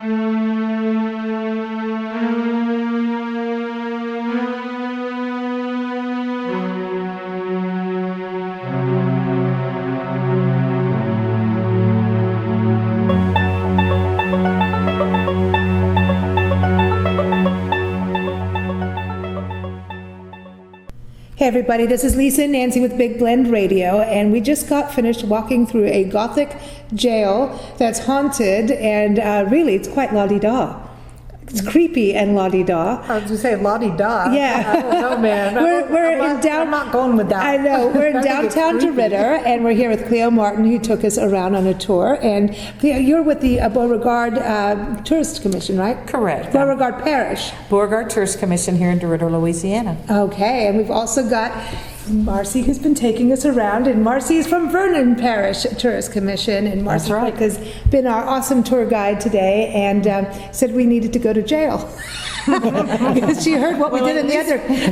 Hey everybody, this is Lisa and Nancy with Big Blend Radio, and we just got finished walking through a Gothic jail that's haunted, and really it's quite la-di-da. It's creepy and la-di-da. I was going to say la-di-da. Yeah. I don't know, man. I'm not going with that. I know. We're in downtown DeRidder, and we're here with Cleo Martin, who took us around on a tour. And Cleo, you're with the Beauregard Tourist Commission, right? Correct. Beauregard Parish. Beauregard Tourist Commission here in DeRidder-Louisiana. Okay, and we've also got Marci, who's been taking us around, and Marci is from Vernon Parish Tourist Commission, and Marci right. has been our awesome tour guide today, and said we needed to go to jail because she heard what we did in the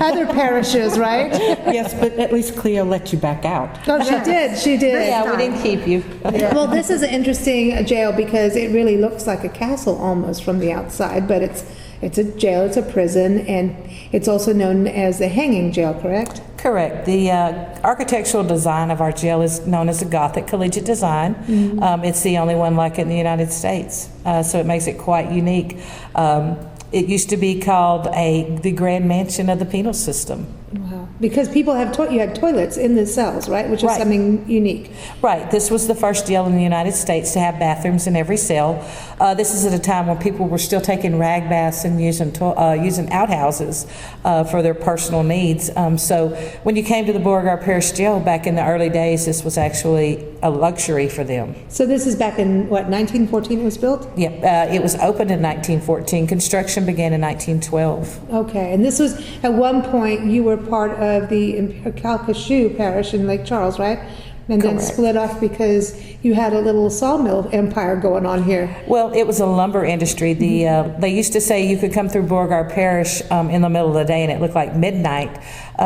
other parishes, right? Yes, but at least Cleo let you back out. Oh, she did. Yeah, we didn't keep you. Well, this is an interesting jail because it really looks like a castle almost from the outside, but it's a jail, it's a prison, and it's also known as the hanging jail, correct? Correct. The architectural design of our jail is known as the Gothic Collegiate design. Mm-hmm. It's the only one like it in the United States, so it makes it quite unique. It used to be called the Grand Mansion of the penal system. Wow. Because people have you had toilets in the cells, right? Which is something unique. Right. This was the first jail in the United States to have bathrooms in every cell. This is at a time when people were still taking rag baths and using outhouses for their personal needs. So when you came to the Beauregard Parish Jail back in the early days, this was actually a luxury for them. So this is back in, what, 1914 it was built? Yep. It was opened in 1914. Construction began in 1912. Okay. And this was, at one point, you were part of the Calcasieu Parish in Lake Charles, right? And then split off because you had a little sawmill empire going on here. Well, it was a lumber industry. They used to say you could come through Beauregard Parish in the middle of the day and it looked like midnight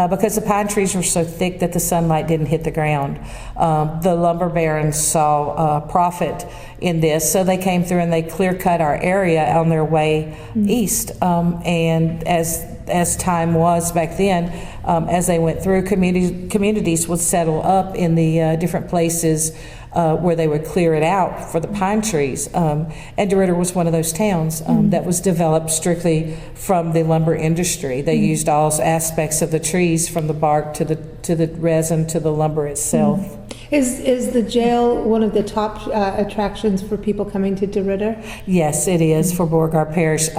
because the pine trees were so thick that the sunlight didn't hit the ground. The lumber barons saw profit in this, so they came through and they clear-cut our area on their way east. And as time was back then, as they went through, communities would settle up in the different places where they would clear it out for the pine trees. And DeRidder was one of those towns that was developed strictly from the lumber industry. They used all aspects of the trees, from the bark to the resin to the lumber itself. Is the jail one of the top attractions for people coming to DeRidder? Yes, it is for Beauregard Parish.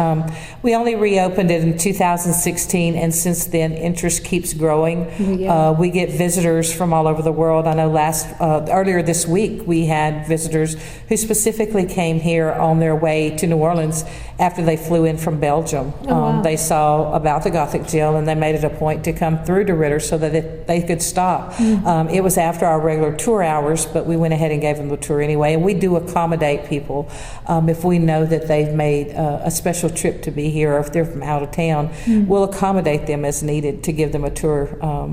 We only reopened it in 2016, and since then interest keeps growing. Yeah. We get visitors from all over the world. I know earlier this week we had visitors who specifically came here on their way to New Orleans after they flew in from Belgium. Wow. They saw about the Gothic Jail and they made it a point to come through DeRidder so that they could stop. It was after our regular tour hours, but we went ahead and gave them the tour anyway. And we do accommodate people if we know that they've made a special trip to be here, or if they're from out of town, we'll accommodate them as needed to give them a tour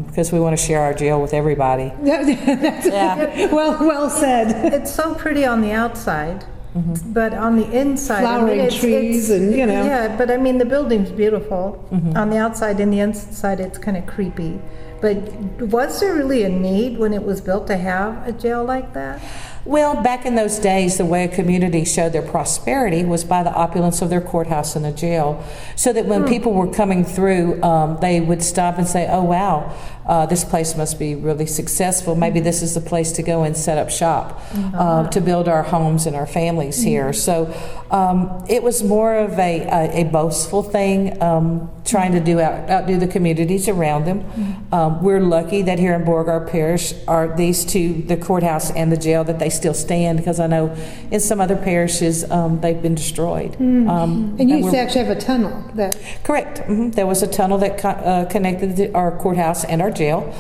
because we want to share our jail with everybody. Well said. It's so pretty on the outside. But on the inside, flowering trees and yeah. But I mean, the building's beautiful on the outside. And the inside, it's kind of creepy. But was there really a need when it was built to have a jail like that? Well, back in those days, the way a community showed their prosperity was by the opulence of their courthouse and the jail. So that when people were coming through, they would stop and say, oh, wow, this place must be really successful. Maybe this is the place to go and set up shop to build our homes and our families here. So it was more of a boastful thing, trying to outdo the communities around them. We're lucky that here in Beauregard Parish are these two, the courthouse and the jail, that they still stand, because I know in some other parishes they've been destroyed. And you used to actually have a tunnel. Correct. There was a tunnel that connected our courthouse and our jail.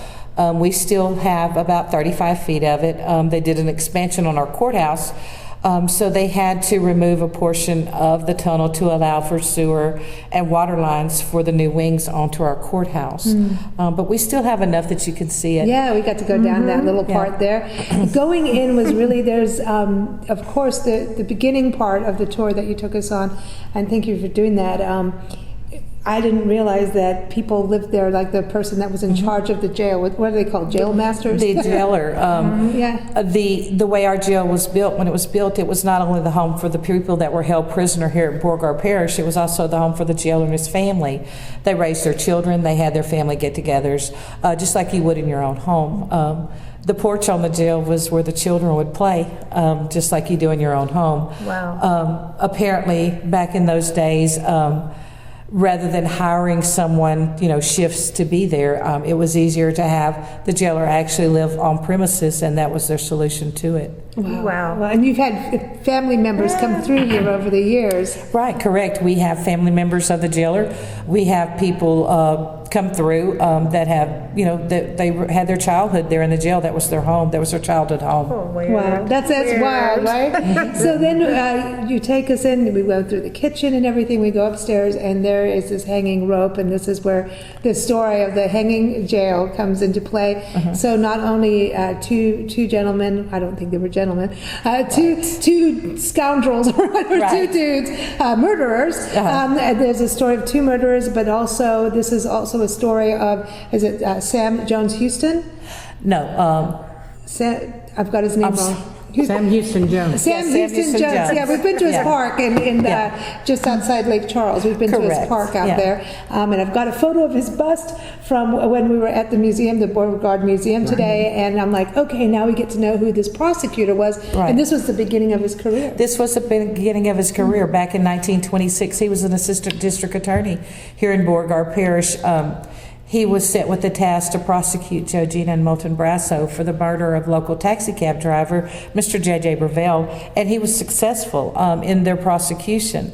We still have about 35 feet of it. They did an expansion on our courthouse So they had to remove a portion of the tunnel to allow for sewer and water lines for the new wings onto our courthouse. But we still have enough that you can see it. Yeah, we got to go down that little part there. Going in was really, there's, of course, the beginning part of the tour that you took us on, and thank you for doing that. I didn't realize that people lived there, like the person that was in charge of the jail. What are they called? Jail masters? The jailer. The way our jail was built, when it was built, it was not only the home for the people that were held prisoner here at Beauregard Parish, it was also the home for the jailer and his family. They raised their children, they had their family get-togethers, just like you would in your own home. The porch on the jail was where the children would play, just like you do in your own home. Wow. Apparently, back in those days, rather than hiring someone, shifts to be there, it was easier to have the jailer actually live on premises, and that was their solution to it. Wow. Well, and you've had family members come through here over the years. Right, correct. We have family members of the jailer. We have people come through that have, that they had their childhood there in the jail. That was their home. That was their childhood home. Oh, weird. Wow, that's Weird. wild, right? So then you take us in, we go through the kitchen and everything, we go upstairs, and there is this hanging rope, and this is where the story of the hanging jail comes into play. So not only two gentlemen, I don't think they were gentlemen, two scoundrels or two dudes, murderers. There's a story of two murderers, but also this is also a story of, is it Sam Jones Houston? No. I've got his name wrong. Sam Houston Jones. Sam Houston Jones. Yeah, we've been to his park in just outside Lake Charles. We've been to his park out there, and I've got a photo of his bust from when we were at the museum, the Beauregard Museum today. And I'm like, okay, now we get to know who this prosecutor was. And this was the beginning of his career. This was the beginning of his career. Back in 1926, he was an assistant district attorney here in Beauregard Parish. He was set with the task to prosecute Joe Gina and Moulton Brasso for the murder of local taxicab driver, Mr. J.J. Brevell, and he was successful in their prosecution.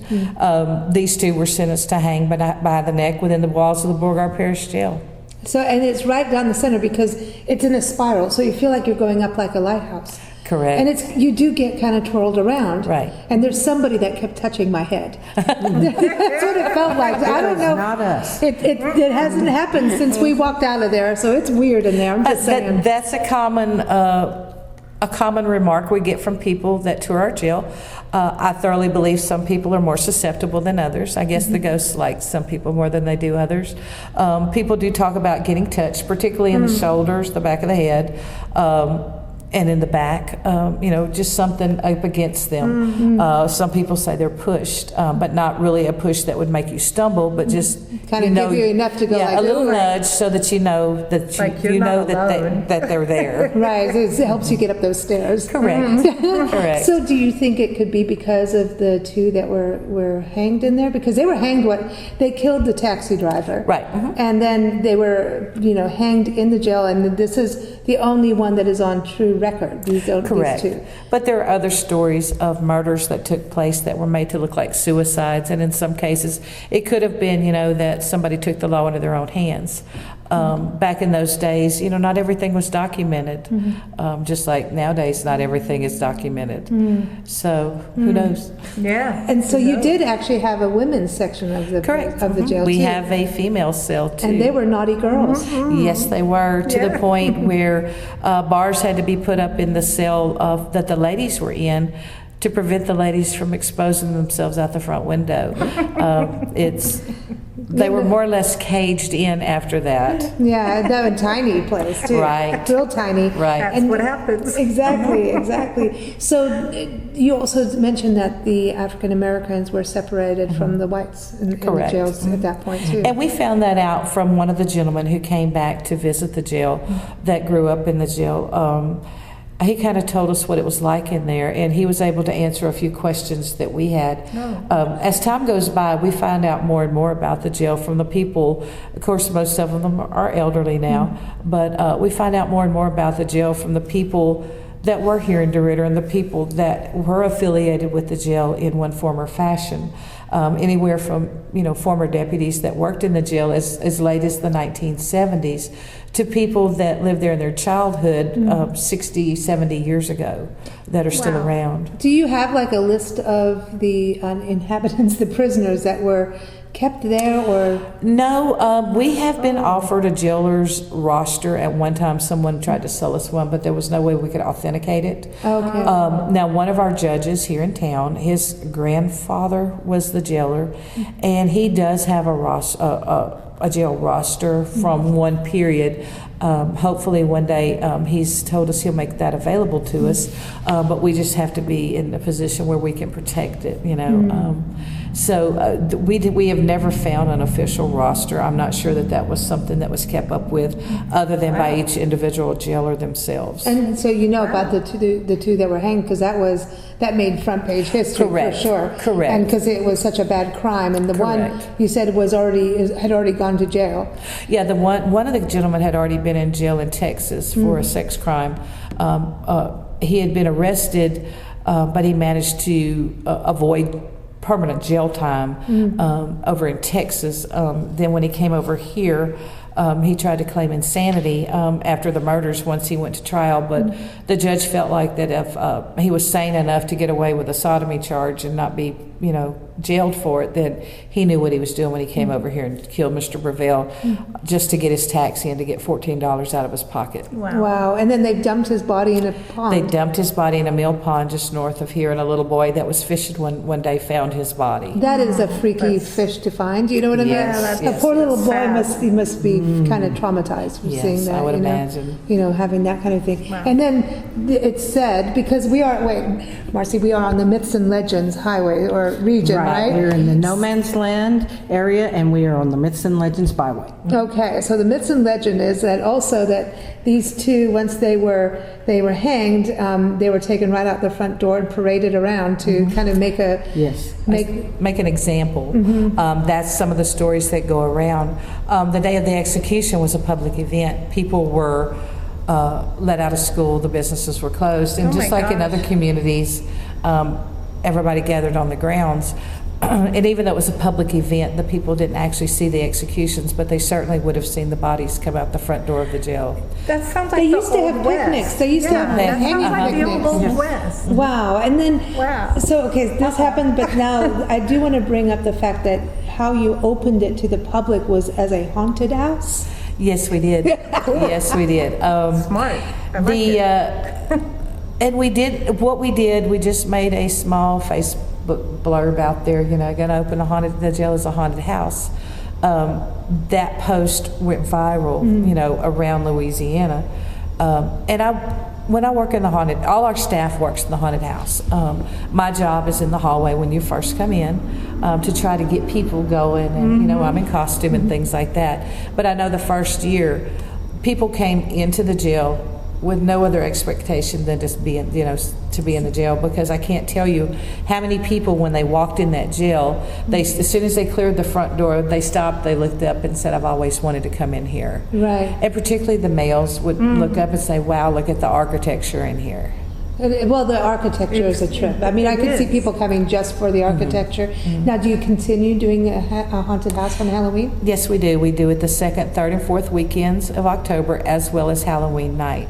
These two were sentenced to hang by the neck within the walls of the Beauregard Parish Jail. So, and it's right down the center because it's in a spiral, so you feel like you're going up like a lighthouse. Correct. And you do get kind of twirled around. Right. And there's somebody that kept touching my head. That's what it felt like. I don't know. Not us. It hasn't happened since we walked out of there, so it's weird in there. I'm just saying. That's a common remark we get from people that tour our jail. I thoroughly believe some people are more susceptible than others. I guess the ghosts like some people more than they do others. People do talk about getting touched, particularly in the shoulders, the back of the head. And in the back, just something up against them. Some people say they're pushed, but not really a push that would make you stumble, but just kind of give you enough to go like a little nudge so that you know that that they're there. Right, it helps you get up those stairs. Correct. Correct. So, do you think it could be because of the two that were hanged in there? Because they were hanged. They killed the taxi driver, right? And then they were, hanged in the jail, and this is the only one that is on true record. Correct. These two. But there are other stories of murders that took place that were made to look like suicides, and in some cases it could have been, that somebody took the law into their own hands. Back in those days, not everything was documented. Just like nowadays, not everything is documented. So who knows? Yeah. And so you did actually have a women's section of the jail. We too. have a female cell too. And they were naughty girls. Yes, they were, to the point where bars had to be put up in the cell that the ladies were in to prevent the ladies from exposing themselves out the front window. They were more or less caged in after that. Yeah, that was a tiny place too. Right. Real tiny. Right. That's what happens. Exactly. So you also mentioned that the African Americans were separated from the whites in the jails at that point too. And we found that out from one of the gentlemen who came back to visit the jail that grew up in the jail. He kind of told us what it was like in there, and he was able to answer a few questions that we had. As time goes by, we find out more and more about the jail from the people. Of course, most of them are elderly now, but we find out more and more about the jail from the people that were here in DeRidder and the people that were affiliated with the jail in one form or fashion. anywhere from, former deputies that worked in the jail as late as the 1970s to people that lived there in their childhood 60, 70 years ago that are still around. Do you have like a list of the inhabitants, the prisoners that were kept there, or? No, we have been offered a jailer's roster. At one time, someone tried to sell us one, but there was no way we could authenticate it. Okay. Now, one of our judges here in town, his grandfather was the jailer, and he does have a jail roster from one period. Hopefully one day he's told us he'll make that available to us, but we just have to be in a position where we can protect it, So we have never found an official roster. I'm not sure that was something that was kept up with, other than by each individual jailer themselves. And so about the two that were hanged, because that made front page history. Correct. For sure. Correct. And because it was such a bad crime, and the Correct. one you said had already gone to jail. Yeah, the one of the gentlemen had already been in jail in Texas for a sex crime. He had been arrested, but he managed to avoid permanent jail time over in Texas. Then when he came over here, he tried to claim insanity after the murders once he went to trial, but the judge felt like that if he was sane enough to get away with a sodomy charge and not be, jailed for it, then he knew what he was doing when he came over here and killed Mr. Breville just to get his taxi and to get $14 out of his pocket. Wow. And then they dumped his body in a pond. They dumped his body in a mill pond just north of here, and a little boy that was fishing one day found his body. That is a freaky fish to find. You know what I mean? Yes, A poor little boy sad. must be kind of traumatized from Yes, seeing that. I would imagine. Having that kind of thing. Wow. And then it's said, because we are on the Myths and Legends highway or region, right? We're in the no man's land area, and we are on the Myths and Legends byway. Okay, so the myths and legend is that also that these two, once they were hanged, they were taken right out the front door and paraded around to kind of make an example. That's some of the stories that go around. The day of the execution was a public event. People were let out of school, the businesses were closed, and just like in other communities, everybody gathered on the grounds. And even though it was a public event, the people didn't actually see the executions, but they certainly would have seen the bodies come out the front door of the jail. That sounds like They the used to Old have West. picnics. They used to have that hanging sounds like the picnics. Old West. Wow. And then, so, okay, this happened, but now I do want to bring up the fact that how you opened it to the public was as a haunted house. Yes, we did. Yes, we did. Smart. I like it. And we just made a small Facebook blurb out there, going to open the jail as a haunted house. That post went viral, around Louisiana. When I work in the haunted, all our staff works in the haunted house. My job is in the hallway when you first come in to try to get people going, and I'm in costume and things like that. But I know the first year, people came into the jail with no other expectation than just being, to be in the jail, because I can't tell you how many people, when they walked in that jail, as soon as they cleared the front door, they stopped, they looked up and said, "I've always wanted to come in here." Right. And particularly the males would look up and say, "Wow, look at the architecture in here." Well, the architecture is a trip. I mean, I could see people coming just for the architecture. Now, do you continue doing a haunted house on Halloween? Yes, we do. We do it the second, third, and fourth weekends of October, as well as Halloween night.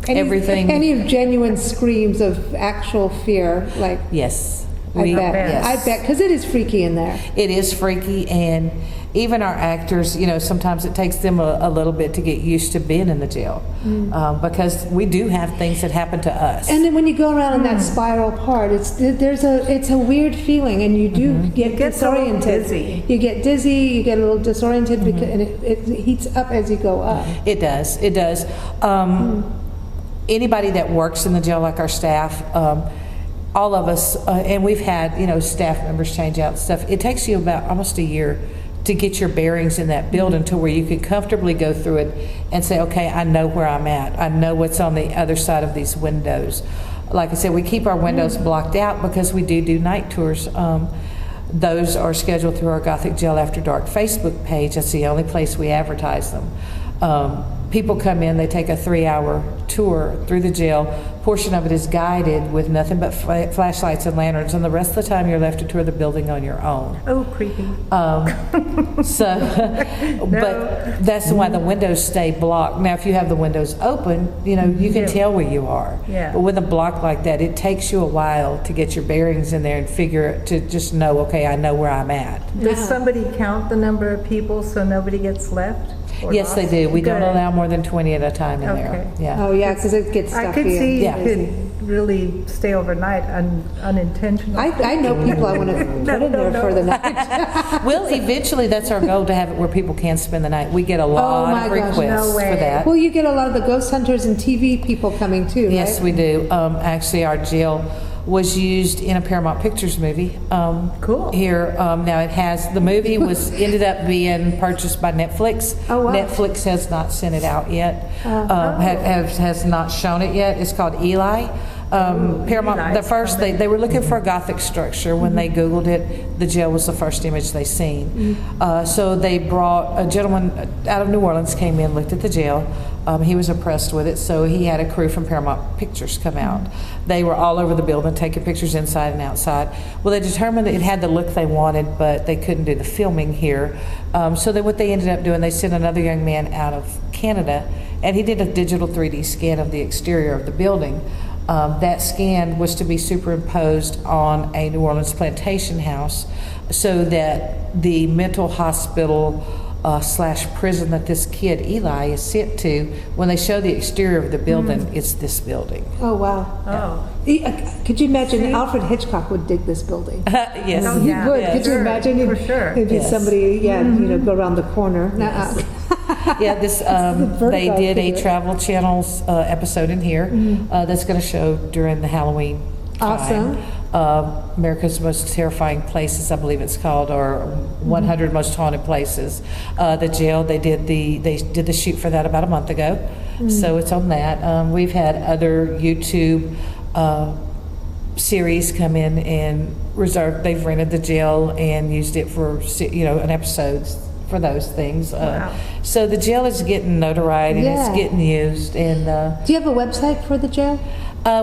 Everything. Any genuine screams of actual fear, like? Yes. I bet. Yes. I bet, because it is freaky in there. It is freaky, and even our actors, sometimes it takes them a little bit to get used to being in the jail, because we do have things that happen to us. And then when you go around in that spiral part, it's a weird feeling, and you do get disoriented. Dizzy. You get dizzy. You get a little disoriented, because, and it heats up as you go up. It does. It does. Anybody that works in the jail, like our staff, all of us, and we've had staff members change out and stuff. It takes you about almost a year to get your bearings in that building to where you can comfortably go through it and say, okay, I know where I'm at. I know what's on the other side of these windows. Like I said, we keep our windows blocked out because we do night tours. Those are scheduled through our Gothic Jail After Dark Facebook page. That's the only place we advertise them. People come in, they take a 3-hour tour through the jail. Portion of it is guided with nothing but flashlights and lanterns, and the rest of the time you're left to tour the building on your own. Oh, creepy. But that's why the windows stay blocked. Now, if you have the windows open, you can tell where you are. Yeah. But with a block like that, it takes you a while to get your bearings in there and to just know, okay, I know where I'm at. Does somebody count the number of people so nobody gets left? Yes, they do. We don't Good. allow more than 20 at a time in Okay. there. Yeah. Oh, yeah, because it gets stuffy. I could see Yeah. you could really stay overnight unintentionally. I know people I want to put in there for the night. Well, eventually, that's our goal, to have it where people can spend the night. We get a lot my of gosh, requests no way. for that. Well, you get a lot of the ghost hunters and TV people coming too, right? Yes, we do. Actually, our jail was used in a Paramount Pictures movie. Cool. Here, now the movie ended up being purchased by Netflix. Oh, wow. Netflix has not sent it out yet. Has not shown it yet. It's called Eli. Paramount, Eli. the first, they were looking for a Gothic structure. When they Googled it, the jail was the first image they seen. So they brought a gentleman out of New Orleans, came in, looked at the jail. He was impressed with it, so he had a crew from Paramount Pictures come out. They were all over the building, taking pictures inside and outside. Well, they determined that it had the look they wanted, but they couldn't do the filming here. So what they ended up doing, they sent another young man out of Canada, and he did a digital 3D scan of the exterior of the building. That scan was to be superimposed on a New Orleans plantation house, so that the mental hospital / prison that this kid Eli is sent to, when they show the exterior of the building, it's this building. Oh, wow. Oh. Could you imagine Alfred Hitchcock would dig this building? Yes. Oh, He yeah. would. Yes. Could you imagine? For sure. It'd be Yes. somebody, go around the corner. Nuh-uh. Yeah, this they did a Travel Channel's episode in here that's going to show during the Halloween time. Awesome. America's Most Terrifying Places, I believe it's called, or 100 Most Haunted Places. The jail, they did the shoot for that about a month ago, so it's on that. We've had other YouTube series come in and reserved. They've rented the jail and used it for an episode for those things. Wow. So the jail is getting notoriety and Yeah. it's getting used. And Do you have a website for the jail?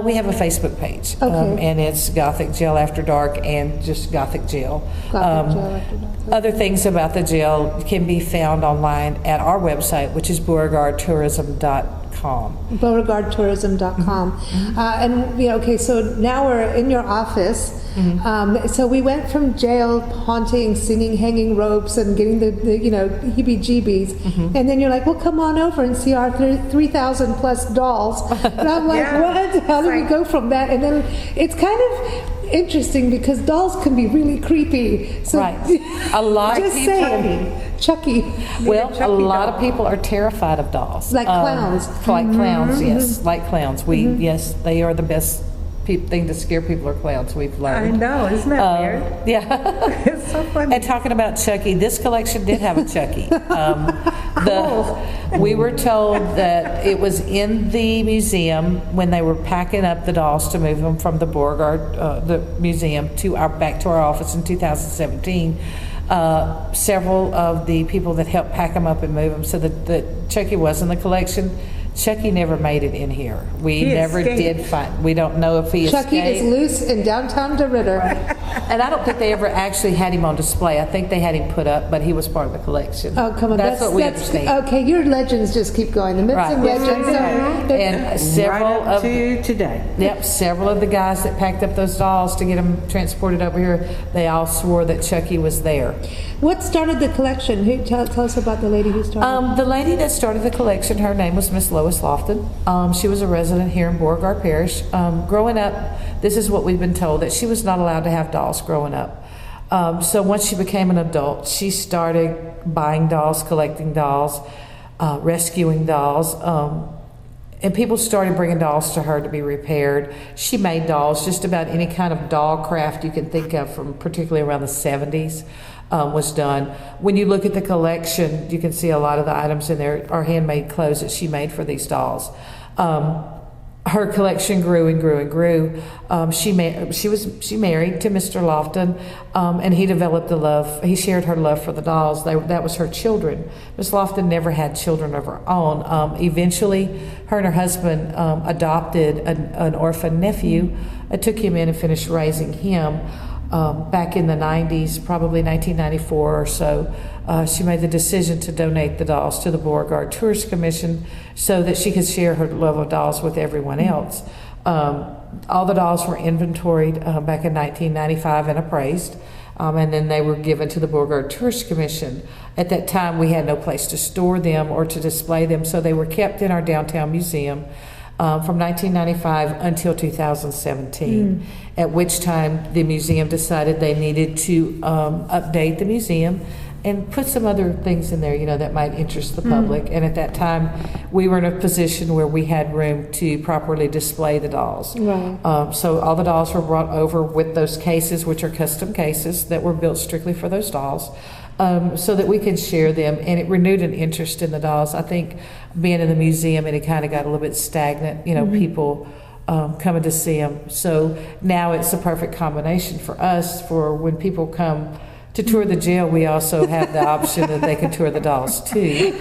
we have a Facebook page, Okay. and it's Gothic Jail After Dark and just Gothic Jail. Gothic Jail After Dark. Other things about the jail can be found online at our website, which is Beauregardtourism.com. Beauregardtourism.com. Okay, so now we're in your office. So we went from jail haunting, singing hanging ropes and getting the heebie-jeebies. And then you're like, well, come on over and see our 3,000 plus dolls. And I'm like, Yeah. what? How do we go from that? And then it's kind of interesting because dolls can be really creepy. So Right. A lot of just people- saying. Chucky. Well, a Chucky lot of doll. people are terrified of dolls. Like clowns. Like clowns, yes. Like clowns. Yes, they are the best thing to scare people are clowns, we've I learned. know, isn't that weird? Yeah. It's so funny. And talking about Chucky, this collection did have a Chucky. We were told that it was in the museum when they were packing up the dolls to move them from the Beauregard, the museum, back to our office in 2017. Several of the people that helped pack them up and move them, so that Chucky was in the collection. Chucky never made it in here. We He never escaped. did find. We don't know if he Chucky escaped. is loose in downtown DeRidder. And I don't think they ever actually had him on display. I think they had him put up, but he was part of the collection. Oh, come on. That's what we understand. Okay, your legends just keep going. The myths Right. and legends. And several Right up of to today. several of the guys that packed up those dolls to get them transported over here, they all swore that Chucky was there. What started the collection? Tell us about the lady who started. The lady that started the collection, her name was Miss Lois Lofton. She was a resident here in Beauregard Parish. Growing up, this is what we've been told, that she was not allowed to have dolls growing up. So once she became an adult, she started buying dolls, collecting dolls, rescuing dolls. And people started bringing dolls to her to be repaired. She made dolls, just about any kind of doll craft you can think of from particularly around the 70s. Was done. When you look at the collection, you can see a lot of the items in there are handmade clothes that she made for these dolls. her collection grew and grew and grew. She married to Mr. Lofton, and he developed the love. He shared her love for the dolls. That was her children. Miss Lofton never had children of her own. Eventually, her and her husband adopted an orphan nephew. Took him in and finished raising him. Back in the 90s, probably 1994 or so, she made the decision to donate the dolls to the Beauregard Tourist Commission so that she could share her love of dolls with everyone else. All the dolls were inventoried back in 1995 and appraised, and then they were given to the Beauregard Tourist Commission. At that time, we had no place to store them or to display them, so they were kept in our downtown museum. From 1995 until 2017, at which time the museum decided they needed to update the museum and put some other things in there, that might interest the public. And at that time, we were in a position where we had room to properly display the dolls. Right. So all the dolls were brought over with those cases, which are custom cases that were built strictly for those dolls. So that we can share them, and it renewed an interest in the dolls. I think being in the museum, it kind of got a little bit stagnant, people coming to see them. So now it's a perfect combination for us. For when people come to tour the jail, we also have the option that they can tour the dolls too.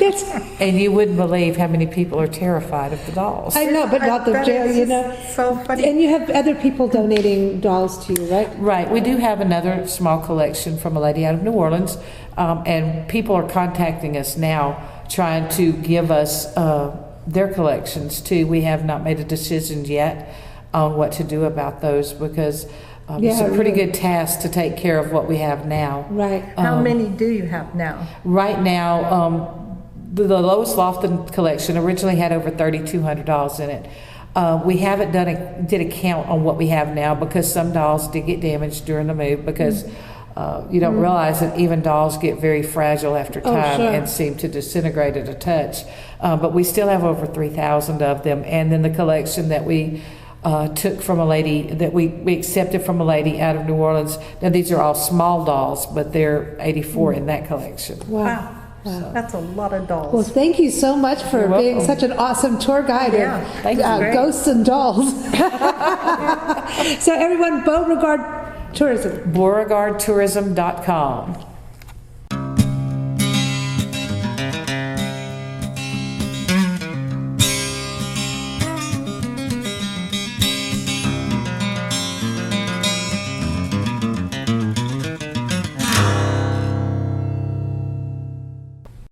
And you wouldn't believe how many people are terrified of the dolls. I know, but not the jail, So funny. And you have other people donating dolls to you, right? Right. We do have another small collection from a lady out of New Orleans, and people are contacting us now trying to give us their collections too. We have not made a decision yet on what to do about those because it's a pretty good task to take care of what we have now. Right. How many do you have now? Right now, the Lois Lofton collection originally had over $3,200 in it. We haven't did a count on what we have now because some dolls did get damaged during the move because you don't realize that even dolls get very fragile after time and seem to disintegrate at a touch. But we still have over 3,000 of them. And then the collection that we took from a lady, that we accepted from a lady out of New Orleans. Now these are all small dolls, but there are 84 in that collection. Wow. That's a lot of dolls. Well, thank you so much for being such an awesome tour guide Thank you. of ghosts and dolls. So everyone, Beauregard Tourism. Beauregardtourism.com.